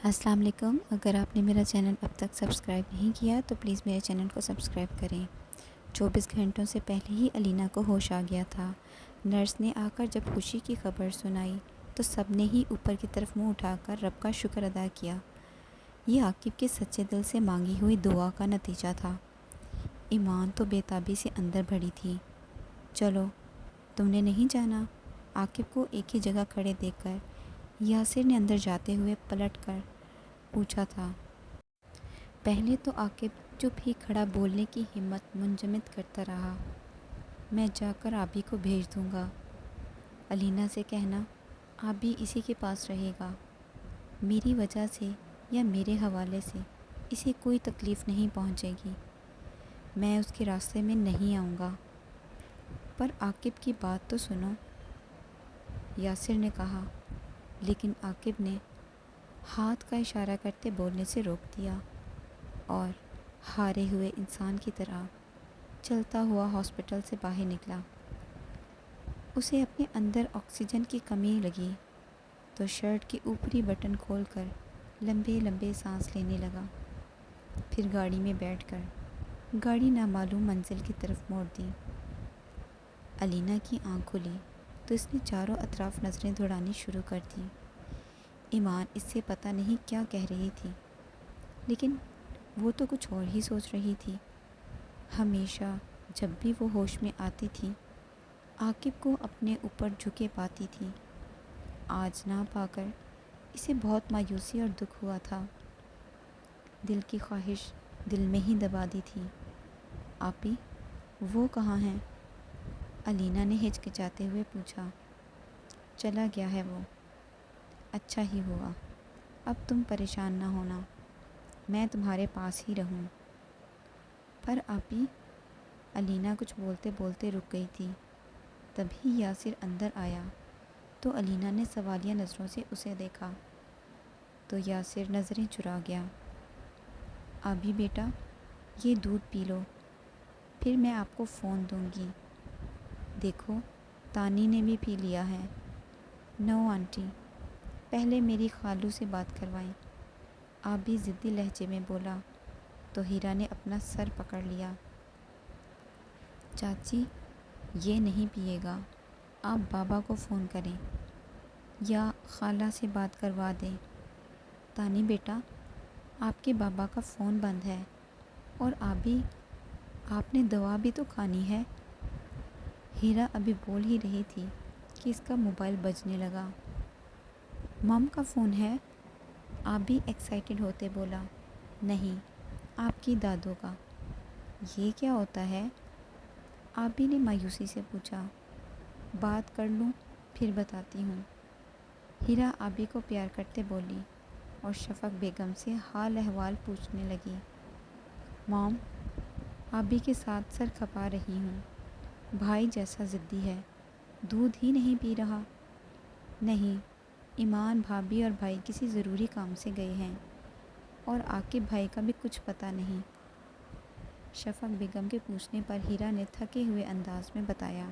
السلام علیکم۔ اگر آپ نے میرا چینل اب تک سبسکرائب نہیں کیا تو پلیز میرے چینل کو سبسکرائب کریں۔ 24 گھنٹوں سے پہلے ہی علینا کو ہوش آ گیا تھا۔ نرس نے آ کر جب خوشی کی خبر سنائی تو سب نے ہی اوپر کی طرف منہ اٹھا کر رب کا شکر ادا کیا۔ یہ عاقب کے سچے دل سے مانگی ہوئی دعا کا نتیجہ تھا۔ ایمان تو بے تابی سے اندر بڑھی تھی۔ چلو، تم نے نہیں جانا؟ عاقب کو ایک ہی جگہ کھڑے دیکھ کر یاسر نے اندر جاتے ہوئے پلٹ کر پوچھا تھا۔ پہلے تو عاقب چپ ہی کھڑا بولنے کی ہمت منجمد کرتا رہا۔ میں جا کر آبی کو بھیج دوں گا۔ علینا سے کہنا آبی اسی کے پاس رہے گا۔ میری وجہ سے یا میرے حوالے سے اسے کوئی تکلیف نہیں پہنچے گی۔ میں اس کے راستے میں نہیں آؤں گا۔ پر عاقب کی بات تو سنو، یاسر نے کہا، لیکن عاقب نے ہاتھ کا اشارہ کرتے بولنے سے روک دیا اور ہارے ہوئے انسان کی طرح چلتا ہوا ہاسپٹل سے باہر نکلا۔ اسے اپنے اندر آکسیجن کی کمی لگی تو شرٹ کی اوپری بٹن کھول کر لمبے لمبے سانس لینے لگا۔ پھر گاڑی میں بیٹھ کر گاڑی نامعلوم منزل کی طرف موڑ دی۔ علینا کی آنکھ کھلی تو اس نے چاروں اطراف نظریں دوڑانی شروع کر دی۔ ایمان اس سے پتہ نہیں کیا کہہ رہی تھی، لیکن وہ تو کچھ اور ہی سوچ رہی تھی۔ ہمیشہ جب بھی وہ ہوش میں آتی تھی عاقب کو اپنے اوپر جھکے پاتی تھی۔ آج نہ پا کر اسے بہت مایوسی اور دکھ ہوا تھا۔ دل کی خواہش دل میں ہی دبا دی تھی۔ آپی، وہ کہاں ہیں؟ علینا نے ہچکچاتے ہوئے پوچھا۔ چلا گیا ہے وہ۔ اچھا ہی ہوا، اب تم پریشان نہ ہونا، میں تمہارے پاس ہی رہوں۔ پر آپی، علینا کچھ بولتے بولتے رک گئی تھی۔ تبھی یاسر اندر آیا تو علینا نے سوالیہ نظروں سے اسے دیکھا تو یاسر نظریں چرا گیا۔ آبی بیٹا، یہ دودھ پی لو، پھر میں آپ کو فون دوں گی۔ دیکھو، تانی نے بھی پی لیا ہے۔ نو آنٹی، پہلے میری خالو سے بات کروائیں۔ آبی ضدی لہجے میں بولا تو ہیرا نے اپنا سر پکڑ لیا۔ چاچی، یہ نہیں پیے گا، آپ بابا کو فون کریں یا خالہ سے بات کروا دیں۔ تانی بیٹا، آپ کے بابا کا فون بند ہے، اور آبی، آپ نے دوا بھی تو کھانی ہے۔ ہیرا ابھی بول ہی رہی تھی کہ اس کا موبائل بجنے لگا۔ مم کا فون ہے؟ آبی ایکسائٹڈ ہوتے بولا۔ نہیں، آپ کی دادو کا۔ یہ کیا ہوتا ہے؟ آبی نے مایوسی سے پوچھا۔ بات کر لوں پھر بتاتی ہوں، ہیرا آبی کو پیار کرتے بولی اور شفق بیگم سے حال احوال پوچھنے لگی۔ مام، آبی کے ساتھ سر کھپا رہی ہوں، بھائی جیسا ضدی ہے، دودھ ہی نہیں پی رہا۔ نہیں، ایمان بھابھی اور بھائی کسی ضروری کام سے گئے ہیں، اور عاقب بھائی کا بھی کچھ پتہ نہیں۔ شفق بیگم کے پوچھنے پر ہیرا نے تھکے ہوئے انداز میں بتایا۔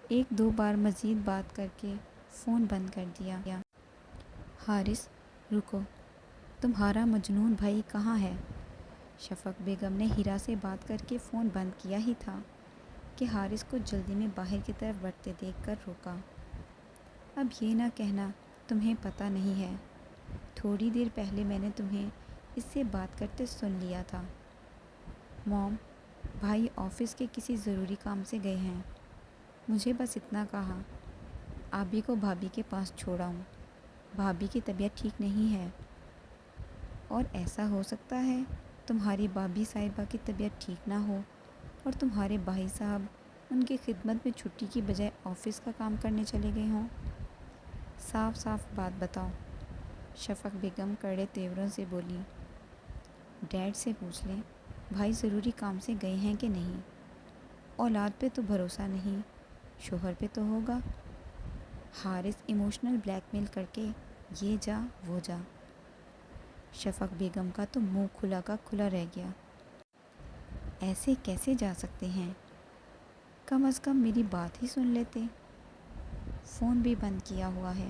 ایک دو بار مزید بات کر کے فون بند کر دیا۔ حارث، رکو، تمہارا مجنون بھائی کہاں ہے؟ شفق بیگم نے ہیرا سے بات کر کے فون بند کیا ہی تھا کہ حارث کو جلدی میں باہر کی طرف بڑھتے دیکھ کر روکا۔ اب یہ نہ کہنا تمہیں پتہ نہیں ہے، تھوڑی دیر پہلے میں نے تمہیں اس سے بات کرتے سن لیا تھا۔ موم، بھائی آفس کے کسی ضروری کام سے گئے ہیں، مجھے بس اتنا کہا آبی کو بھابھی کے پاس چھوڑ آؤں، بھابھی کی طبیعت ٹھیک نہیں ہے۔ اور ایسا ہو سکتا ہے تمہاری بھابھی صاحبہ کی طبیعت ٹھیک نہ ہو اور تمہارے بھائی صاحب ان کی خدمت میں چھٹی کی بجائے آفس کا کام کرنے چلے گئے ہوں۔ صاف صاف بات بتاؤ، شفق بیگم کڑے تیوروں سے بولی۔ ڈیڈ سے پوچھ لیں بھائی ضروری کام سے گئے ہیں کہ نہیں۔ اولاد پہ تو بھروسہ نہیں، شوہر پہ تو ہوگا۔ حارث ایموشنل بلیک میل کر کے یہ جا وہ جا۔ شفق بیگم کا تو منہ کھلا کا کھلا رہ گیا۔ ایسے کیسے جا سکتے ہیں؟ کم از کم میری بات ہی سن لیتے۔ فون بھی بند کیا ہوا ہے۔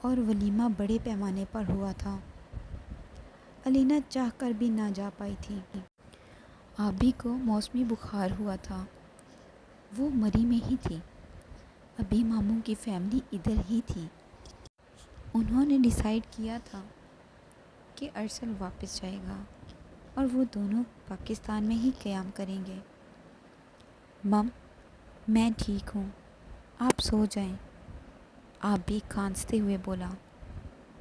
اور ولیمہ بڑے پیمانے پر ہوا تھا۔ علینا چاہ کر بھی نہ جا پائی تھی۔ آبی کو موسمی بخار ہوا تھا۔ وہ مری میں ہی تھی۔ ابھی ماموں کی فیملی ادھر ہی تھی۔ انہوں نے ڈیسائیڈ کیا تھا کہ ارسل واپس جائے گا اور وہ دونوں پاکستان میں ہی قیام کریں گے۔ مم، میں ٹھیک ہوں، آپ سو جائیں، آبی کھانستے ہوئے بولا۔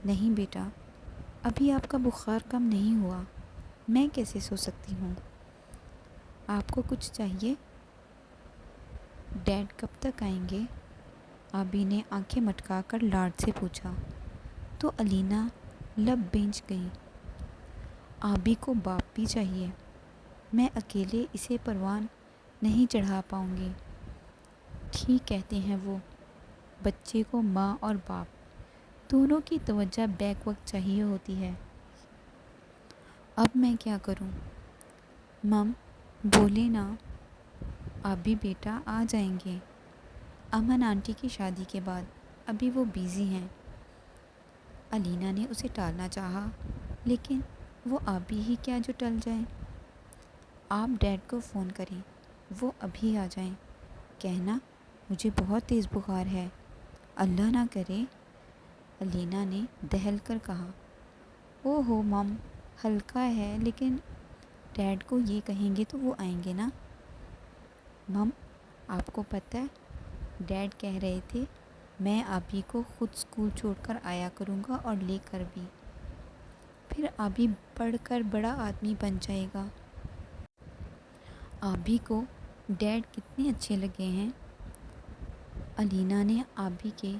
نہیں بیٹا، ابھی آپ کا بخار کم نہیں ہوا، میں کیسے سو سکتی ہوں؟ آپ کو کچھ چاہیے؟ ڈیڈ کب تک آئیں گے؟ آبی نے آنکھیں مٹکا کر لاڈ سے پوچھا تو علینا لب بینچ گئی۔ آبی کو باپ بھی چاہیے، میں اکیلے اسے پروان نہیں چڑھا پاؤں گی۔ ٹھیک کہتے ہیں وہ، بچے کو ماں اور باپ دونوں کی توجہ بیک وقت چاہیے ہوتی ہے۔ اب میں کیا کروں؟ مم بولے نا۔ آبی بیٹا آ جائیں گے، امن آنٹی کی شادی کے بعد، ابھی وہ بیزی ہیں۔ علینا نے اسے ٹالنا چاہا، لیکن وہ آبی ہی کیا جو ٹل جائیں۔ آپ ڈیڈ کو فون کریں، وہ ابھی آ جائیں، کہنا مجھے بہت تیز بخار ہے، اللہ نہ کرے۔ علینا نے دہل کر کہا۔ او ہو مم، ہلکا ہے، لیکن ڈیڈ کو یہ کہیں گے تو وہ آئیں گے نا۔ مم، آپ کو پتہ ہے ڈیڈ کہہ رہے تھے میں آبی کو خود اسکول چھوڑ کر آیا کروں گا اور لے کر بھی، پھر آبی پڑھ کر بڑا آدمی بن جائے گا۔ آبی کو ڈیڈ کتنے اچھے لگے ہیں۔ علینا نے آبی کے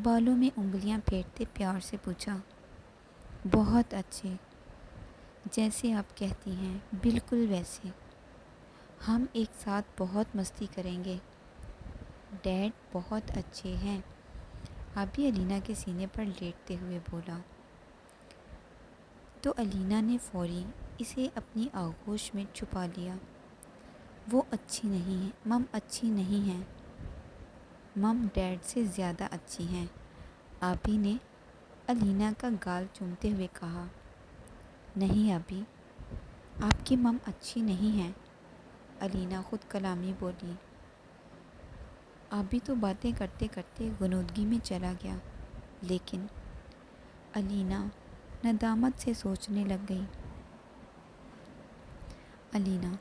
بالوں میں انگلیاں پھیرتے پیار سے پوچھا۔ بہت اچھے، جیسے آپ کہتی ہیں بالکل ویسے، ہم ایک ساتھ بہت مستی کریں گے۔ ڈیڈ بہت اچھے ہیں، آبی علینا کے سینے پر لیٹتے ہوئے بولا۔ تو علینا نے فوری اسے اپنی آغوش میں چھپا لیا۔ وہ اچھی نہیں ہیں مم، اچھی نہیں ہیں۔ مم ڈیڈ سے زیادہ اچھی ہیں، آبی نے علینا کا گال چومتے ہوئے کہا۔ نہیں آبی، آپ کی مم اچھی نہیں ہیں، علینا خود کلامی بولی۔ آبی تو باتیں کرتے کرتے غنودگی میں چلا گیا، لیکن علینا ندامت سے سوچنے لگ گئی۔ علینا: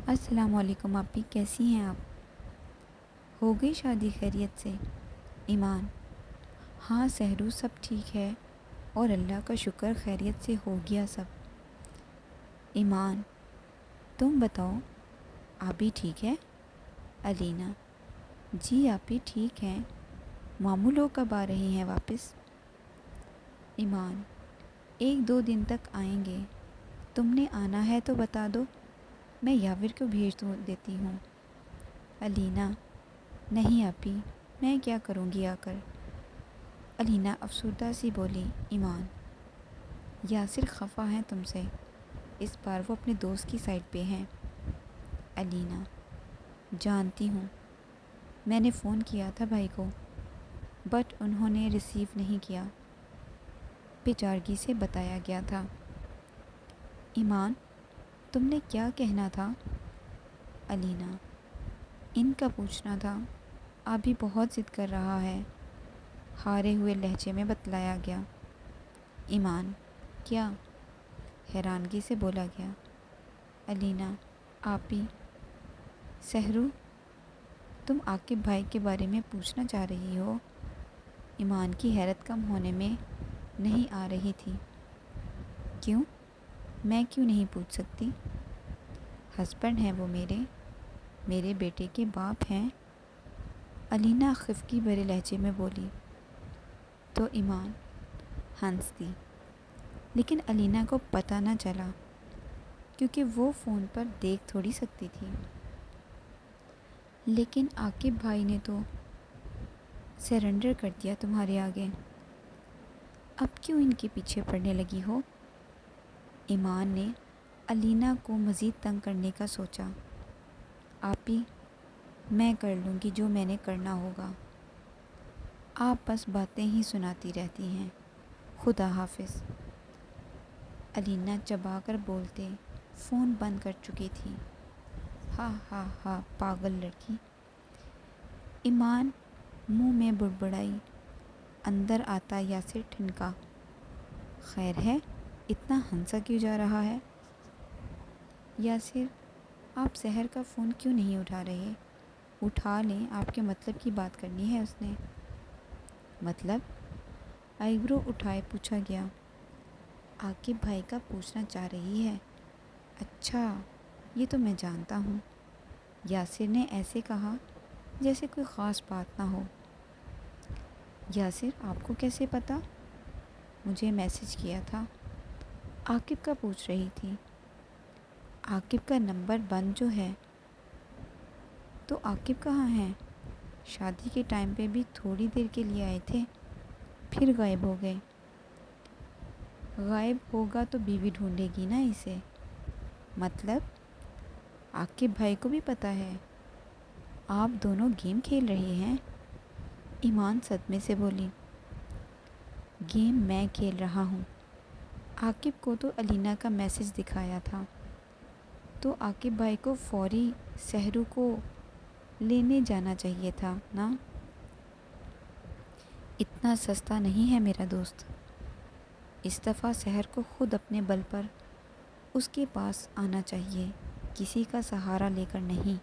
السلام علیکم آپی، کیسی ہیں آپ؟ ہو گئی شادی خیریت سے؟ ایمان: ہاں سحرو، سب ٹھیک ہے اور اللہ کا شکر خیریت سے ہو گیا سب۔ ایمان: تم بتاؤ آبی ٹھیک ہے؟ علینا: جی آپی ٹھیک ہیں، ماموں لوگ کب آ رہے ہیں واپس؟ ایمان: 1-2 دن تک آئیں گے، تم نے آنا ہے تو بتا دو، میں یاور کو بھیج دیتی ہوں۔ علینا: نہیں آپی، میں کیا کروں گی آ کر؟ علینا افسردہ سی بولی۔ ایمان: یاسر خفا ہیں تم سے، اس بار وہ اپنے دوست کی سائڈ پہ ہیں۔ علینا: جانتی ہوں، میں نے فون کیا تھا بھائی کو، بٹ انہوں نے ریسیو نہیں کیا، بیچارگی سے بتایا گیا تھا۔ ایمان: تم نے کیا کہنا تھا؟ علینا: ان کا پوچھنا تھا، آبی بہت ضد کر رہا ہے، ہارے ہوئے لہجے میں بتلایا گیا۔ ایمان: کیا؟ حیرانگی سے بولا گیا۔ علینا: آپی، سحرو، تم عاقب بھائی کے بارے میں پوچھنا چاہ رہی ہو؟ ایمان کی حیرت کم ہونے میں نہیں آ رہی تھی۔ کیوں؟ میں کیوں نہیں پوچھ سکتی؟ ہسبینڈ ہیں وہ میرے بیٹے کے باپ ہیں، علینا خفگی بھرے لہجے میں بولی۔ تو ایمان ہنس دی، لیکن علینا کو پتہ نہ چلا، کیونکہ وہ فون پر دیکھ تھوڑی سکتی تھی۔ لیکن عاقب بھائی نے تو سرنڈر کر دیا تمہارے آگے، اب کیوں ان کے پیچھے پڑنے لگی ہو؟ ایمان نے علینا کو مزید تنگ کرنے کا سوچا۔ آپی، میں کر لوں گی جو میں نے کرنا ہوگا۔ آپ بس باتیں ہی سناتی رہتی ہیں، خدا حافظ۔ علینا چبا کر بولتے فون بند کر چکی تھی۔ ہا ہا ہا، پاگل لڑکی۔ ایمان منہ میں بڑبڑائی۔ اندر آتا یاسر ٹھنکا، خیر ہے، اتنا ہنسا کیوں جا رہا ہے؟ یاسر، آپ سحر کا فون کیوں نہیں اٹھا رہے؟ اٹھا لیں، آپ کے مطلب کی بات کرنی ہے اس نے۔ مطلب؟ آئیبرو اٹھائے پوچھا گیا۔ عاقب بھائی کا پوچھنا چاہ رہی ہے۔ اچھا، یہ تو میں جانتا ہوں۔ یاسر نے ایسے کہا جیسے کوئی خاص بات نہ ہو۔ یاسر، آپ کو کیسے پتہ؟ مجھے میسج کیا تھا۔ عاقب کا پوچھ رہی تھی۔ عاقب کا نمبر بند جو ہے۔ تو عاقب کہاں ہیں؟ شادی کے ٹائم پہ بھی تھوڑی دیر کے لیے آئے تھے، پھر غائب ہو گئے۔ غائب ہوگا تو بیوی ڈھونڈے گی نا اسے۔ مطلب؟ عاقب بھائی کو بھی پتہ ہے؟ آپ دونوں گیم کھیل رہے ہیں؟ ایمان صدمے سے بولی۔ گیم میں کھیل رہا ہوں؟ عاقب کو تو علینا کا میسج دکھایا تھا، تو عاقب بھائی کو فوری سحرو کو لینے جانا چاہیے تھا نا۔ اتنا سستا نہیں ہے میرا دوست۔ اس دفعہ سحر کو خود اپنے بل پر اس کے پاس آنا چاہیے، کسی کا سہارا لے کر نہیں۔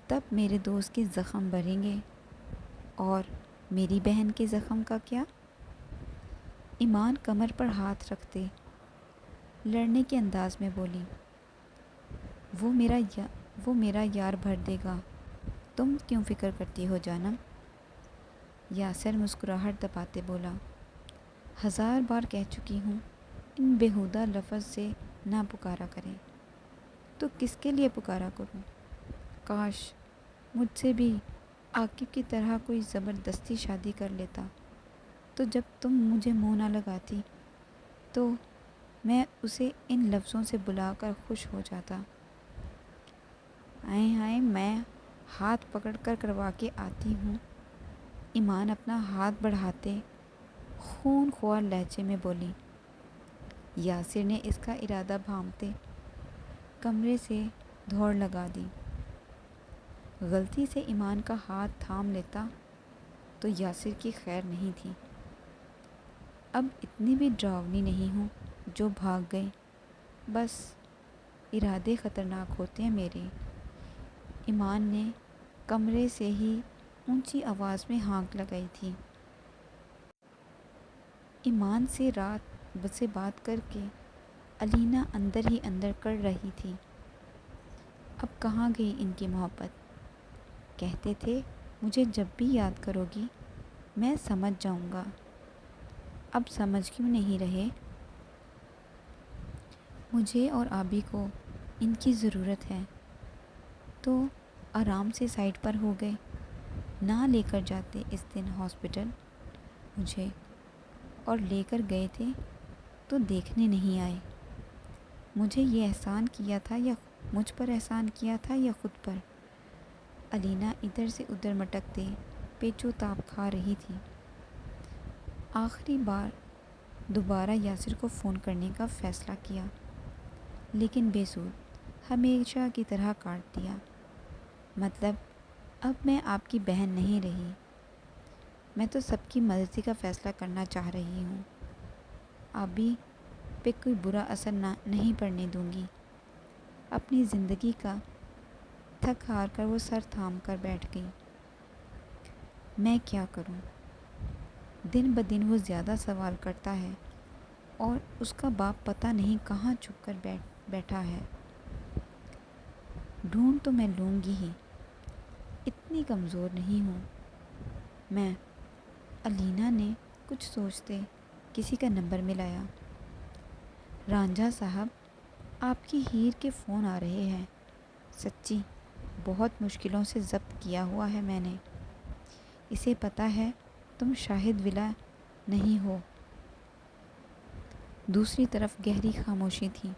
تب میرے دوست کے زخم بھریں گے، اور میری بہن کے زخم کا کیا؟ ایمان کمر پر ہاتھ رکھتے لڑنے کے انداز میں بولی۔ وہ میرا یار بھر دے گا، تم کیوں فکر کرتی ہو جانم؟ یاسر مسکراہٹ دباتے بولا۔ 1000 بار کہہ چکی ہوں، ان بیہودہ لفظ سے نہ پکارا کریں۔ تو کس کے لیے پکارا کروں؟ کاش مجھ سے بھی عاقب کی طرح کوئی زبردستی شادی کر لیتا، تو جب تم مجھے منہ نہ لگاتی تو میں اسے ان لفظوں سے بلا کر خوش ہو جاتا۔ ہائے میں ہاتھ پکڑ کر کروا کے آتی ہوں۔ ایمان اپنا ہاتھ بڑھاتے خون خوار لہجے میں بولی۔ یاسر نے اس کا ارادہ بھانپتے کمرے سے دوڑ لگا دی۔ غلطی سے ایمان کا ہاتھ تھام لیتا تو یاسر کی خیر نہیں تھی۔ اب اتنی بھی ڈراؤنی نہیں ہوں جو بھاگ گئے، بس ارادے خطرناک ہوتے ہیں میرے۔ ایمان نے کمرے سے ہی اونچی آواز میں ہانک لگائی تھی۔ ایمان سے رات سے بات کر کے علینا اندر ہی اندر کر رہی تھی، اب کہاں گئی ان کی محبت؟ کہتے تھے مجھے جب بھی یاد کرو گی میں سمجھ جاؤں گا، اب سمجھ کیوں نہیں رہے؟ مجھے اور آبی کو ان کی ضرورت ہے، تو آرام سے سائٹ پر ہو گئے، نہ لے کر جاتے اس دن ہاسپٹل مجھے، اور لے کر گئے تھے تو دیکھنے نہیں آئے۔ مجھے یہ احسان کیا تھا یا مجھ پر احسان کیا تھا یا خود پر؟ علینا ادھر سے ادھر مٹکتے پیچو تاب کھا رہی تھی۔ آخری بار دوبارہ یاسر کو فون کرنے کا فیصلہ کیا، لیکن بے سود، ہمیشہ کی طرح کاٹ دیا۔ مطلب اب میں آپ کی بہن نہیں رہی، میں تو سب کی مرضی کا فیصلہ کرنا چاہ رہی ہوں۔ آبی پہ کوئی برا اثر نہیں پڑنے دوں گی۔ اپنی زندگی کا تھک ہار کر وہ سر تھام کر بیٹھ گئی۔ میں کیا کروں؟ دن بدن وہ زیادہ سوال کرتا ہے، اور اس کا باپ پتہ نہیں کہاں چھپ کر بیٹھا ہے۔ ڈھونڈ تو میں لوں گی ہی، اتنی کمزور نہیں ہوں میں۔ علینا نے کچھ سوچتے کسی کا نمبر ملایا۔ رانجھا صاحب، آپ کی ہیر کے فون آ رہے ہیں، سچی بہت مشکلوں سے ضبط کیا ہوا ہے میں نے۔ اسے پتہ ہے تم شاہد ولا نہیں ہو۔ دوسری طرف گہری خاموشی تھی۔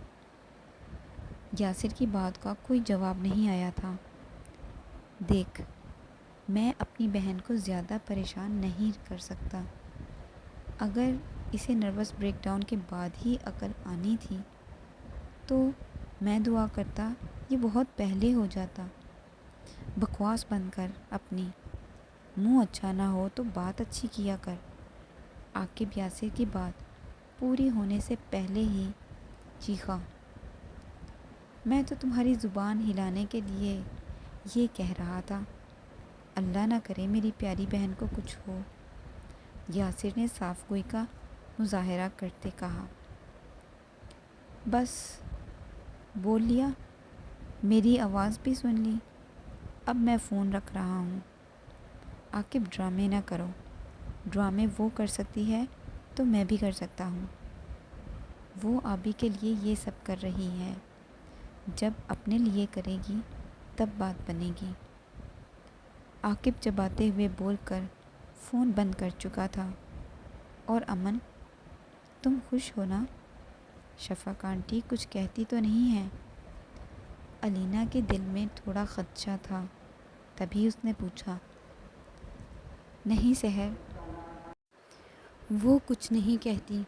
یاسر کی بات کا کوئی جواب نہیں آیا تھا۔ دیکھ، میں اپنی بہن کو زیادہ پریشان نہیں کر سکتا۔ اگر اسے نروس بریک ڈاؤن کے بعد ہی عقل آنی تھی تو میں دعا کرتا یہ بہت پہلے ہو جاتا۔ بکواس بند کر اپنی، منہ اچھا نہ ہو تو بات اچھی کیا کر۔ عاقب یاسر کی بات پوری ہونے سے پہلے ہی چیخا، میں تو تمہاری زبان ہلانے کے لیے یہ کہہ رہا تھا، اللہ نہ کرے میری پیاری بہن کو کچھ ہو۔ یاسر نے صاف گوئی کا مظاہرہ کرتے کہا، بس بول لیا، میری آواز بھی سن لی، اب میں فون رکھ رہا ہوں۔ عاقب ڈرامے نہ کرو، ڈرامے وہ کر سکتی ہے تو میں بھی کر سکتا ہوں۔ وہ آبی کے لیے یہ سب کر رہی ہے، جب اپنے لیے کرے گی تب بات بنے گی۔ عاقب چباتے ہوئے بول کر فون بند کر چکا تھا۔ اور امن، تم خوش ہو نا؟ شفق آنٹی کچھ کہتی تو نہیں ہیں؟ علینا کے دل میں تھوڑا خدشہ تھا، تبھی اس نے پوچھا۔ نہیں سحر، وہ کچھ نہیں کہتی،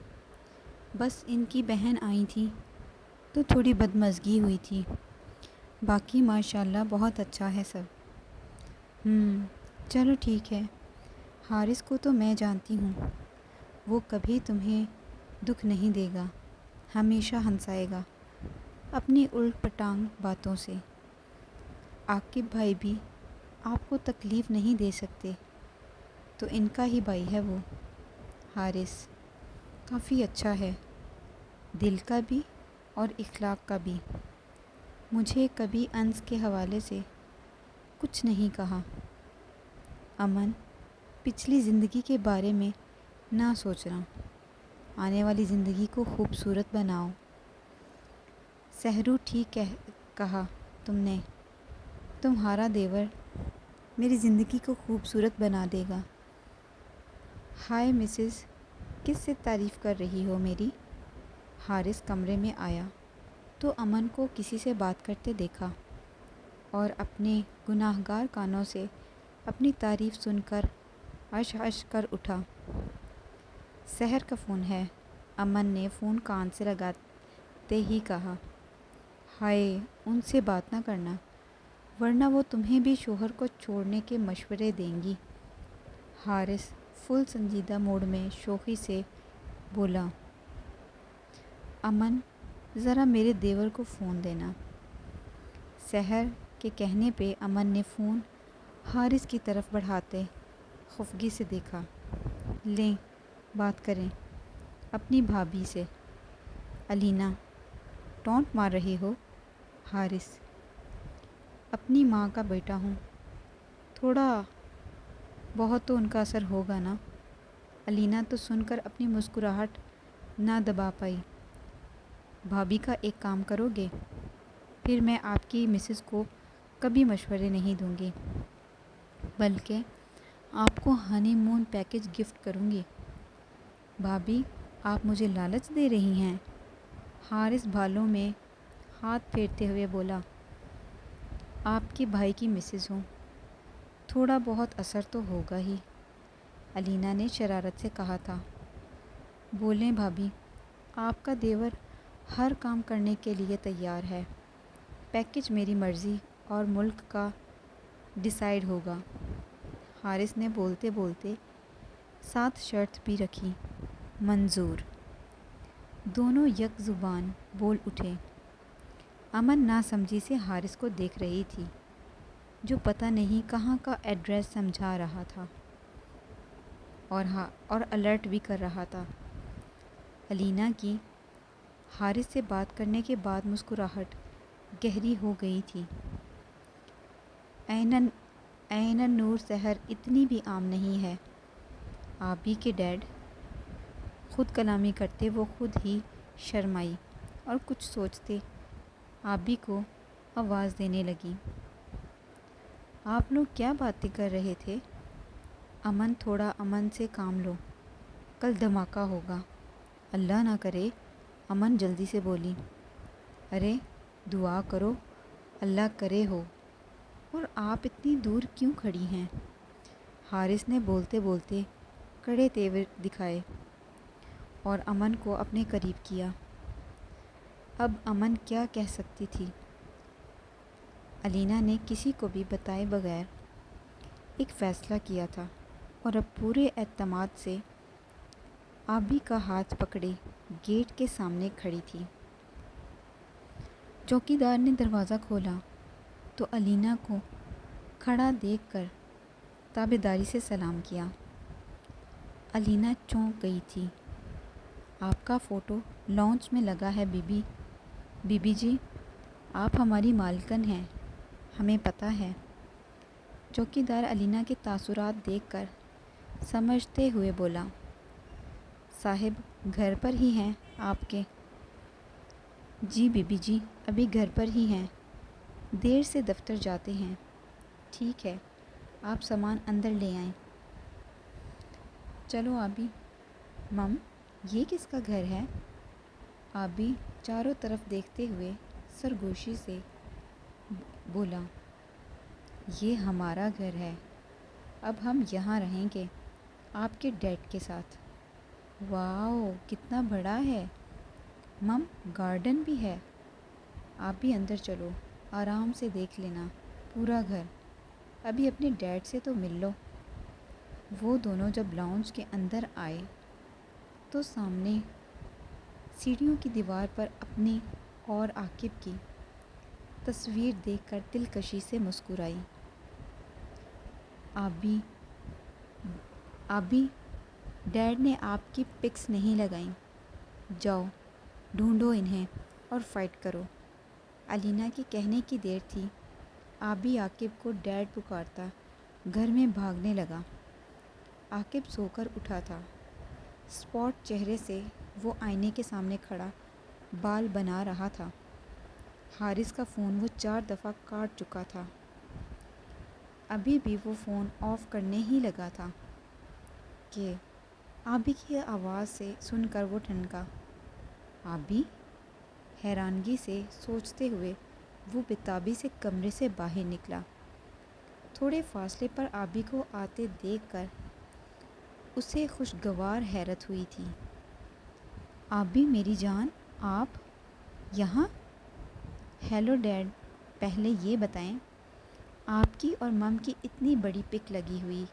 بس ان کی بہن آئی تھی تو تھوڑی بدمزگی ہوئی تھی، باقی ماشاءاللہ بہت اچھا ہے سب۔ چلو ٹھیک ہے، حارث کو تو میں جانتی ہوں، وہ کبھی تمہیں دکھ نہیں دے گا، ہمیشہ ہنسائے گا اپنی الٹ پٹانگ باتوں سے۔ عاقب بھائی بھی آپ کو تکلیف نہیں دے سکتے، تو ان کا ہی بھائی ہے وہ۔ حارث کافی اچھا ہے، دل کا بھی اور اخلاق کا بھی، مجھے کبھی انس کے حوالے سے کچھ نہیں کہا۔ امن، پچھلی زندگی کے بارے میں نہ سوچنا، آنے والی زندگی کو خوبصورت بناؤ۔ سحرو ٹھیک کہا تم نے، تمہارا دیور میری زندگی کو خوبصورت بنا دے گا۔ ہائے مسز، کس سے تعریف کر رہی ہو میری؟ حارث کمرے میں آیا تو امن کو کسی سے بات کرتے دیکھا اور اپنے گناہگار کانوں سے اپنی تعریف سن کر عش عش کر اٹھا۔ سحر کا فون ہے، امن نے فون کان سے لگاتے ہی کہا۔ ہائے، ان سے بات نہ کرنا، ورنہ وہ تمہیں بھی شوہر کو چھوڑنے کے مشورے دیں گی۔ حارث فل سنجیدہ موڈ میں شوخی سے بولا۔ امن، ذرا میرے دیور کو فون دینا۔ سحر کے کہنے پہ امن نے فون حارث کی طرف بڑھاتے خفگی سے دیکھا۔ لیں، بات کریں اپنی بھابھی سے۔ علینا، ٹونٹ مار رہی ہو؟ حارث، اپنی ماں کا بیٹا ہوں، تھوڑا بہت تو ان کا اثر ہوگا نا۔ علینا تو سن کر اپنی مسکراہٹ نہ دبا پائی۔ بھابھی کا ایک کام کرو گے؟ پھر میں آپ کی مسز کو کبھی مشورے نہیں دوں گی، بلکہ آپ کو ہنی مون پیکج گفٹ کروں گی۔ بھابھی، آپ مجھے لالچ دے رہی ہیں؟ حارث بالوں میں ہاتھ پھیرتے ہوئے بولا۔ آپ کے بھائی کی مسز ہوں، تھوڑا بہت اثر تو ہوگا ہی، علینا نے شرارت سے کہا تھا۔ بولیں بھابھی، آپ کا دیور ہر کام کرنے کے لیے تیار ہے، پیکج میری مرضی اور ملک کا ڈیسائیڈ ہوگا۔ حارث نے بولتے بولتے ساتھ شرط بھی رکھی، منظور۔ دونوں یک زبان بول اٹھے۔ امن ناسمجھی سے حارث کو دیکھ رہی تھی، جو پتہ نہیں کہاں کا ایڈریس سمجھا رہا تھا اور الرٹ بھی کر رہا تھا۔ علینا کی حارث سے بات کرنے کے بعد مسکراہٹ گہری ہو گئی تھی۔ عین نور سحر اتنی بھی عام نہیں ہے۔ آبی کے ڈیڈ، خود کلامی کرتے وہ خود ہی شرمائی اور کچھ سوچتے آبی کو آواز دینے لگی۔ آپ لوگ کیا باتیں کر رہے تھے؟ امن، تھوڑا امن سے کام لو، کل دھماکہ ہوگا۔ اللہ نہ کرے، امن جلدی سے بولی۔ ارے دعا کرو، اللہ کرے ہو۔ اور آپ اتنی دور کیوں کھڑی ہیں؟ حارث نے بولتے بولتے کڑے تیور دکھائے اور امن کو اپنے قریب کیا۔ اب امن کیا کہہ سکتی تھی؟ علینا نے کسی کو بھی بتائے بغیر ایک فیصلہ کیا تھا اور اب پورے اعتماد سے آبی کا ہاتھ پکڑے گیٹ کے سامنے کھڑی تھی۔ چوکیدار نے دروازہ کھولا تو علینا کو کھڑا دیکھ کر تابعداری سے سلام کیا۔ علینا چونک گئی تھی۔ آپ کا فوٹو لانچ میں لگا ہے بی بی جی، آپ ہماری مالکن ہیں، ہمیں پتہ ہے۔ چوکیدار علینا کے تاثرات دیکھ کر سمجھتے ہوئے بولا، صاحب گھر پر ہی ہیں آپ کے؟ جی بی بی جی، ابھی گھر پر ہی ہیں، دیر سے دفتر جاتے ہیں۔ ٹھیک ہے، آپ سامان اندر لے آئیں۔ چلو آبی۔ مم، یہ کس کا گھر ہے؟ آبی چاروں طرف دیکھتے ہوئے سرگوشی سے بولا، یہ ہمارا گھر ہے، اب ہم یہاں رہیں گے آپ کے ڈیڈ کے ساتھ۔ واؤ، کتنا بڑا ہے۔ مم، گارڈن بھی ہے۔ آپ بھی اندر چلو، آرام سے دیکھ لینا پورا گھر، ابھی اپنے ڈیڈ سے تو مل لو۔ وہ دونوں جب لاؤنج کے اندر آئے تو سامنے سیڑھیوں کی دیوار پر اپنی اور عاقب کی تصویر دیکھ کر دلکشی سے مسکرائی۔ آبی، ڈیڈ نے آپ کی پکس نہیں لگائیں، جاؤ ڈھونڈو انہیں اور فائٹ کرو۔ علینا کی کہنے کی دیر تھی، آبی عاقب کو ڈیڈ پکارتا گھر میں بھاگنے لگا۔ عاقب سو کر اٹھا تھا، اسپاٹ چہرے سے وہ آئینے کے سامنے کھڑا بال بنا رہا تھا۔ حارث کا فون وہ 4 دفعہ کاٹ چکا تھا۔ ابھی بھی وہ فون آف کرنے ہی لگا تھا کہ آبی کی آواز سے سن کر وہ ٹھنکا۔ آبی؟ حیرانگی سے سوچتے ہوئے وہ بےتابی سے کمرے سے باہر نکلا۔ تھوڑے فاصلے پر آبی کو آتے دیکھ کر اسے خوشگوار حیرت ہوئی تھی۔ آبی میری جان، آپ یہاں؟ ہیلو ڈیڈ، پہلے یہ بتائیں، آپ کی اور مم کی اتنی بڑی پک لگی ہوئی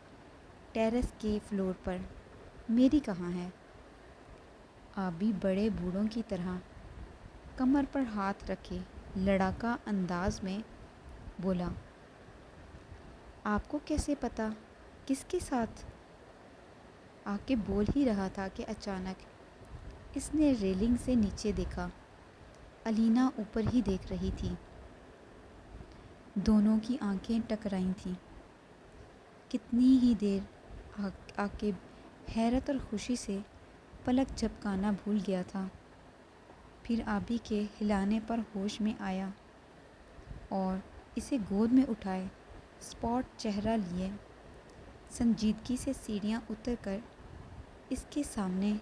ٹیرس کے فلور پر، میری کہاں ہے؟ آبی بڑے بوڑھوں کی طرح کمر پر ہاتھ رکھے لڑاکا انداز میں بولا، آپ کو کیسے پتہ؟ کس کے ساتھ؟ عاقب بول ہی رہا تھا کہ اچانک اس نے ریلنگ سے نیچے دیکھا۔ علینا اوپر ہی دیکھ رہی تھی۔ دونوں کی آنکھیں ٹکرائی تھیں۔ کتنی ہی دیر عاقب حیرت اور خوشی سے پلک جھپکانا بھول گیا تھا، پھر آبی کے ہلانے پر ہوش میں آیا اور اسے گود میں اٹھائے اسپاٹ چہرہ لیے سنجیدگی سے سیڑھیاں اتر کر اس کے سامنے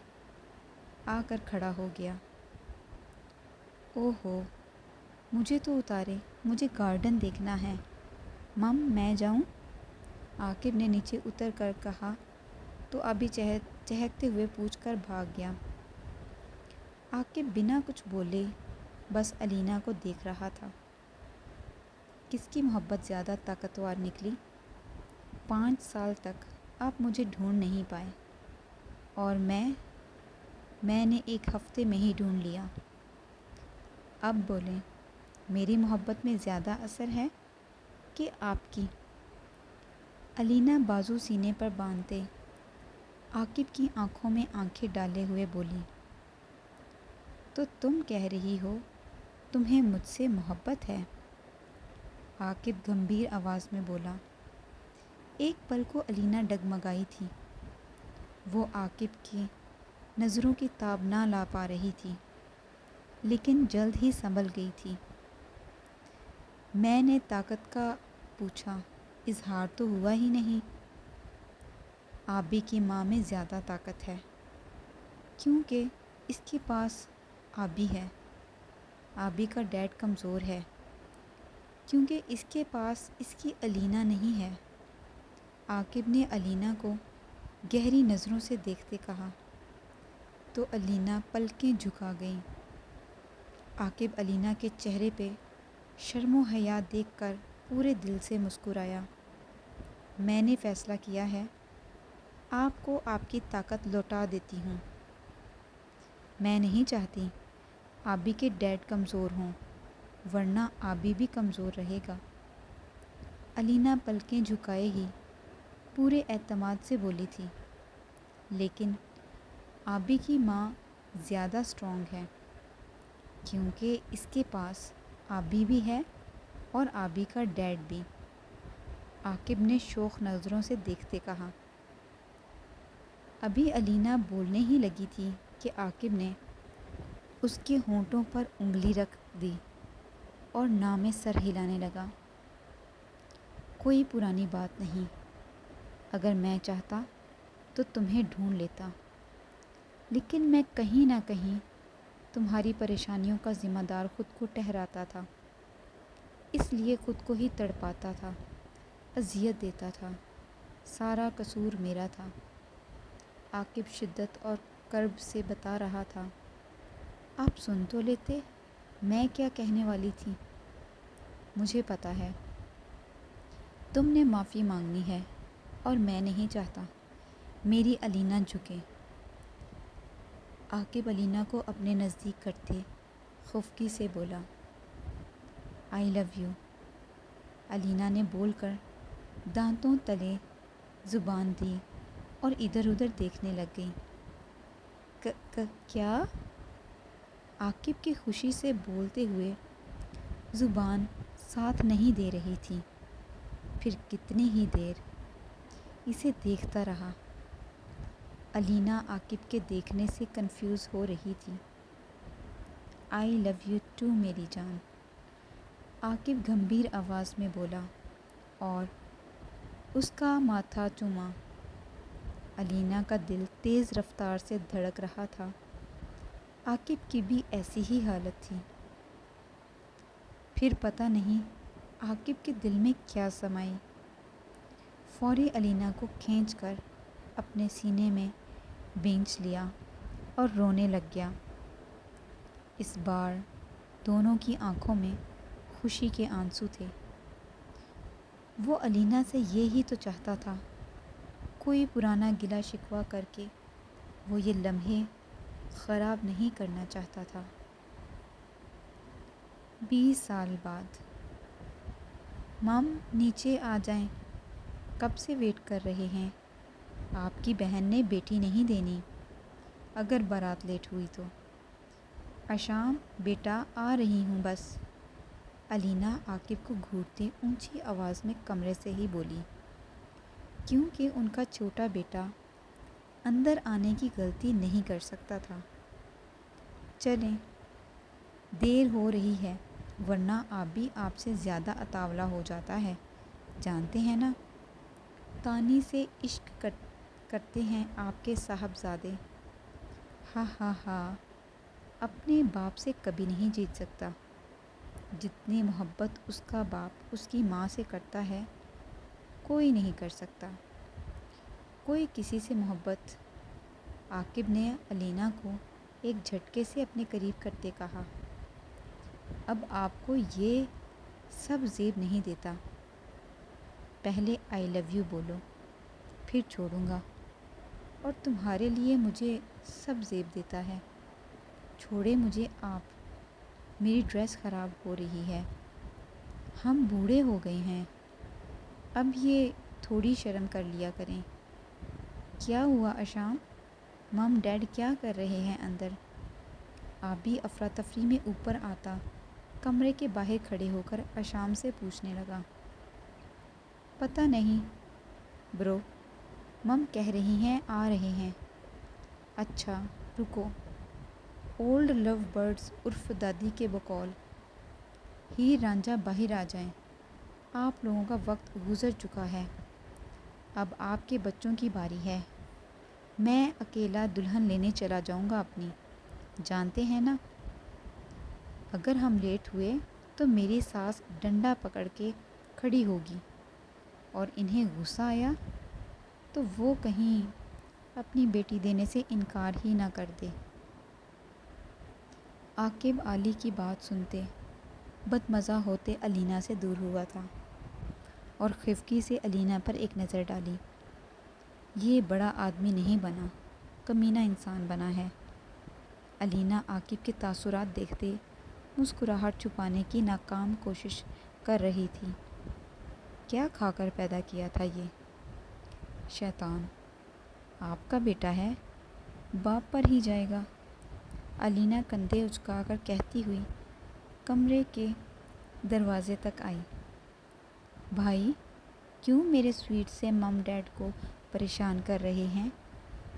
آ کر کھڑا ہو گیا۔ اوہو، مجھے تو اتارے، مجھے گارڈن دیکھنا ہے۔ مم، میں جاؤں؟ عاقب نے نیچے اتر کر کہا تو آبی چہکتے ہوئے پوچھ کر بھاگ گیا۔ عاقب بنا کچھ بولے بس علینا کو دیکھ رہا تھا۔ کس کی محبت زیادہ طاقتور نکلی؟ 5 سال تک آپ مجھے ڈھونڈ نہیں پائے اور میں نے 1 ہفتے میں ہی ڈھونڈ لیا۔ اب بولیں، میری محبت میں زیادہ اثر ہے کہ آپ کی؟ علینا بازو سینے پر باندھتے عاقب کی آنکھوں میں آنکھیں ڈالے ہوئے بولی، تو تم کہہ رہی ہو تمہیں مجھ سے محبت ہے؟ عاقب گمبھیر آواز میں بولا۔ ایک پل کو علینا ڈگمگائی تھی، وہ عاقب کی نظروں کی تاب نہ لا پا رہی تھی، لیکن جلد ہی سنبھل گئی تھی۔ میں نے طاقت کا پوچھا، اظہار تو ہوا ہی نہیں۔ آبی کی ماں میں زیادہ طاقت ہے کیونکہ اس کے پاس آبی ہے۔ آبی کا ڈیڈ کمزور ہے، کیونکہ اس کے پاس اس کی علینا نہیں ہے۔ عاقب نے علینا کو گہری نظروں سے دیکھتے کہا تو علینا پلکیں جھکا گئیں۔ عاقب علینا کے چہرے پہ شرم و حیا دیکھ کر پورے دل سے مسکرایا۔ میں نے فیصلہ کیا ہے، آپ کو آپ کی طاقت لوٹا دیتی ہوں۔ میں نہیں چاہتی آبی کے ڈیڈ کمزور ہوں، ورنہ آبی بھی کمزور رہے گا۔ علینا پلکیں جھکائے ہی پورے اعتماد سے بولی تھی، لیکن آبی کی ماں زیادہ اسٹرانگ ہے، کیونکہ اس کے پاس آبی بھی ہے اور آبی کا ڈیڈ بھی۔ عاقب نے شوق نظروں سے دیکھتے کہا۔ ابھی علینا بولنے ہی لگی تھی کہ عاقب نے اس کے ہونٹوں پر انگلی رکھ دی اور ناں میں سر ہلانے لگا۔ کوئی پرانی بات نہیں، اگر میں چاہتا تو تمہیں ڈھونڈ لیتا، لیکن میں کہیں نہ کہیں تمہاری پریشانیوں کا ذمہ دار خود کو ٹھہراتا تھا، اس لیے خود کو ہی تڑپاتا تھا، اذیت دیتا تھا، سارا قصور میرا تھا۔ عاقب شدت اور کرب سے بتا رہا تھا۔ آپ سن تو لیتے، میں کیا کہنے والی تھی؟ مجھے پتہ ہے تم نے معافی مانگنی ہے اور میں نہیں چاہتا میری علینا جھکے۔ عاقب علینا کو اپنے نزدیک کرتے خفگی سے بولا، آئی لو یو۔ علینا نے بول کر دانتوں تلے زبان دی اور ادھر ادھر دیکھنے لگ گئی۔ کیا؟ عاقب کی خوشی سے بولتے ہوئے زبان ساتھ نہیں دے رہی تھی۔ پھر کتنی ہی دیر اسے دیکھتا رہا۔ علینا عاقب کے دیکھنے سے کنفیوز ہو رہی تھی۔ آئی لو یو ٹو میری جان، عاقب گمبھیر آواز میں بولا اور اس کا ماتھا چوما۔ علینا کا دل تیز رفتار سے دھڑک رہا تھا۔ عاقب کی بھی ایسی ہی حالت تھی۔ پھر پتہ نہیں عاقب کے دل میں کیا سمائی، فوری علینا کو کھینچ کر اپنے سینے میں بھینچ لیا اور رونے لگ گیا۔ اس بار دونوں کی آنکھوں میں خوشی کے آنسو تھے۔ وہ علینا سے یہی تو چاہتا تھا، کوئی پرانا گلہ شکوہ کر کے وہ یہ لمحے خراب نہیں کرنا چاہتا تھا۔ 20 سال بعد۔ مام نیچے آ جائیں، کب سے ویٹ کر رہے ہیں؟ آپ کی بہن نے بیٹی نہیں دینی اگر بارات لیٹ ہوئی تو۔ اشام بیٹا آ رہی ہوں بس، علینا عاقب کو گھورتے اونچی آواز میں کمرے سے ہی بولی، کیونکہ ان کا چھوٹا بیٹا اندر آنے کی غلطی نہیں کر سکتا تھا۔ چلیں، دیر ہو رہی ہے ورنہ آپ بھی آپ سے زیادہ اطاولہ ہو جاتا ہے، جانتے ہیں نا، تانی سے عشق کرتے ہیں آپ کے صاحبزادے۔ ہاں ہاں ہاں، اپنے باپ سے کبھی نہیں جیت سکتا، جتنی محبت اس کا باپ اس کی ماں سے کرتا ہے کوئی نہیں کر سکتا، کوئی کسی سے محبت۔ عاقب نے علینا کو ایک جھٹکے سے اپنے قریب کرتے کہا، اب آپ کو یہ سب زیب نہیں دیتا، پہلے آئی لو یو بولو، پھر چھوڑوں گا، اور تمہارے لیے مجھے سب زیب دیتا ہے۔ چھوڑے مجھے آپ، میری ڈریس خراب ہو رہی ہے، ہم بوڑھے ہو گئے ہیں، اب یہ تھوڑی شرم کر لیا کریں۔ کیا ہوا اشام؟ مام ڈیڈ کیا کر رہے ہیں اندر؟ آپ بھی افراتفری میں اوپر آتا کمرے کے باہر کھڑے ہو کر اشام سے پوچھنے لگا۔ پتہ نہیں برو، مم کہہ رہی ہیں آ رہے ہیں۔ اچھا رکو، اولڈ لو برڈز عرف دادی کے بقول ہیر رانجھا باہر آ جائیں، آپ لوگوں کا وقت گزر چکا ہے، اب آپ کے بچوں کی باری ہے، میں اکیلا دلہن لینے چلا جاؤں گا اپنی، جانتے ہیں نا، اگر ہم لیٹ ہوئے تو میری ساس ڈنڈا پکڑ کے کھڑی ہوگی، اور انہیں غصہ آیا تو وہ کہیں اپنی بیٹی دینے سے انکار ہی نہ کر دے۔ عاقب علی کی بات سنتے بدمزہ ہوتے علینا سے دور ہوا تھا اور خفگی سے علینا پر ایک نظر ڈالی۔ یہ بڑا آدمی نہیں بنا، کمینہ انسان بنا ہے۔ علینا عاقب کے تاثرات دیکھتے مسکراہٹ چھپانے کی ناکام کوشش کر رہی تھی۔ کیا کھا کر پیدا کیا تھا یہ شیطان؟ آپ کا بیٹا ہے، باپ پر ہی جائے گا۔ علینا کندھے اچکا کر کہتی ہوئی کمرے کے دروازے تک آئی۔ بھائی کیوں میرے سویٹ سے مم ڈیڈ کو پریشان کر رہے ہیں؟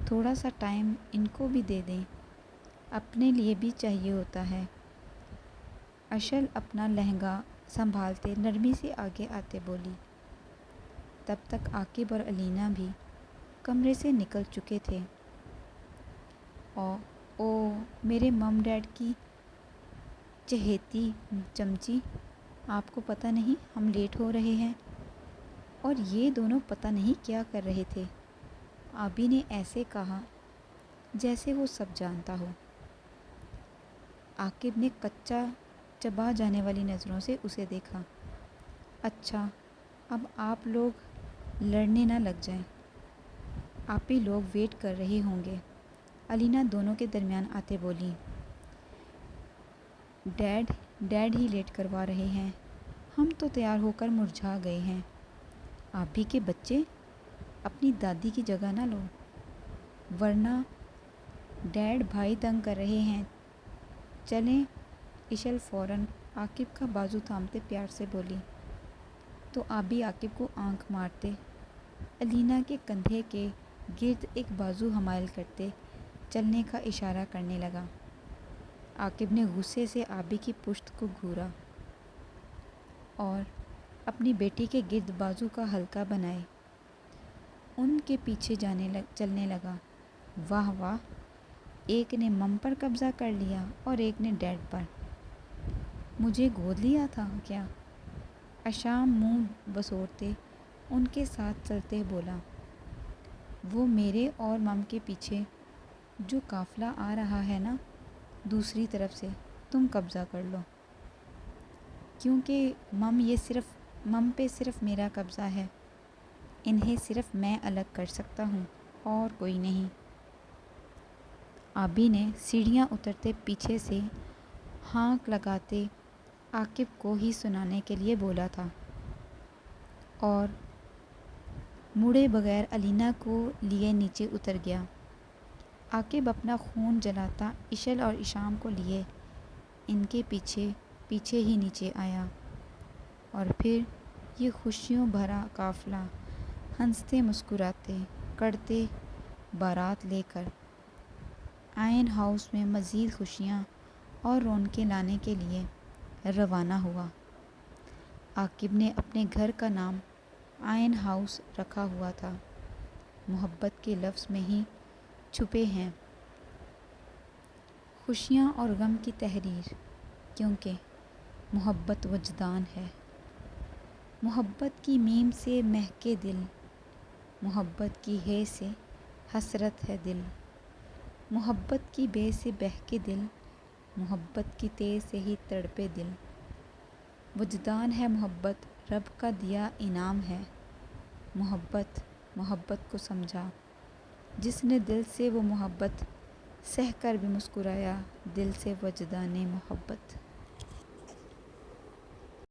تھوڑا سا ٹائم ان کو بھی دے دیں، اپنے لیے بھی چاہیے ہوتا ہے۔ اشل اپنا لہنگا سنبھالتے نرمی سے آگے آتے بولی۔ تب تک عاقب اور علینا بھی کمرے سے نکل چکے تھے۔ او میرے مم ڈیڈ کی چہیتی چمچی، آپ کو پتہ نہیں ہم لیٹ ہو رہے ہیں؟ اور یہ دونوں پتہ نہیں کیا کر رہے تھے۔ آبی نے ایسے کہا جیسے وہ سب جانتا ہو۔ عاقب نے کچا چبا جانے والی نظروں سے اسے دیکھا۔ اچھا اب آپ لوگ لڑنے نہ لگ جائیں، آپی لوگ ویٹ کر رہے ہوں گے۔ علینا دونوں کے درمیان آتے بولی۔ ڈیڈ ہی لیٹ کروا رہے ہیں، ہم تو تیار ہو کر مرجھا گئے ہیں۔ آبی کے بچے، اپنی دادی کی جگہ نہ لو، ورنہ ڈیڈ بھائی تنگ کر رہے ہیں، چلیں۔ اشل فوراً عاقب کا بازو تھامتے پیار سے بولی۔ تو آبی عاقب کو آنکھ مارتے علینا کے کندھے کے گرد ایک بازو حمائل کرتے چلنے کا اشارہ کرنے لگا۔ عاقب نے غصے سے آبی کی پشت کو گھورا اور اپنی بیٹی کے گرد بازو کا حلقہ بنائے ان کے پیچھے چلنے لگا۔ واہ واہ، ایک نے مم پر قبضہ کر لیا اور ایک نے ڈیڈ پر۔ مجھے گود لیا تھا کیا؟ اشام منہ بسوڑتے ان کے ساتھ چلتے بولا۔ وہ میرے اور مم کے پیچھے جو قافلہ آ رہا ہے نا، دوسری طرف سے تم قبضہ کر لو، کیونکہ مم پہ صرف میرا قبضہ ہے، انہیں صرف میں الگ کر سکتا ہوں اور کوئی نہیں۔ آبی نے سیڑھیاں اترتے پیچھے سے ہانک لگاتے عاقب کو ہی سنانے کے لیے بولا تھا، اور مڑے بغیر علینا کو لیے نیچے اتر گیا۔ عاقب اپنا خون جلاتا اشل اور اشام کو لیے ان کے پیچھے ہی نیچے آیا، اور پھر یہ خوشیوں بھرا قافلہ ہنستے مسکراتے کڑتے بارات لے کر آئن ہاؤس میں مزید خوشیاں اور رونقیں لانے کے لیے روانہ ہوا۔ عاقب نے اپنے گھر کا نام آئن ہاؤس رکھا ہوا تھا، محبت کے لفظ میں ہی چھپے ہیں خوشیاں اور غم کی تحریر، کیونکہ محبت وجدان ہے۔ محبت کی میم سے مہکے دل، محبت کی ہے سے حسرت ہے دل، محبت کی بے سے بہکے دل، محبت کی تے سے ہی تڑپے دل۔ وجدان ہے محبت، رب کا دیا انعام ہے، محبت کو سمجھا جس نے دل سے وہ محبت، سہ کر بھی مسکرایا دل سے وجدان محبت۔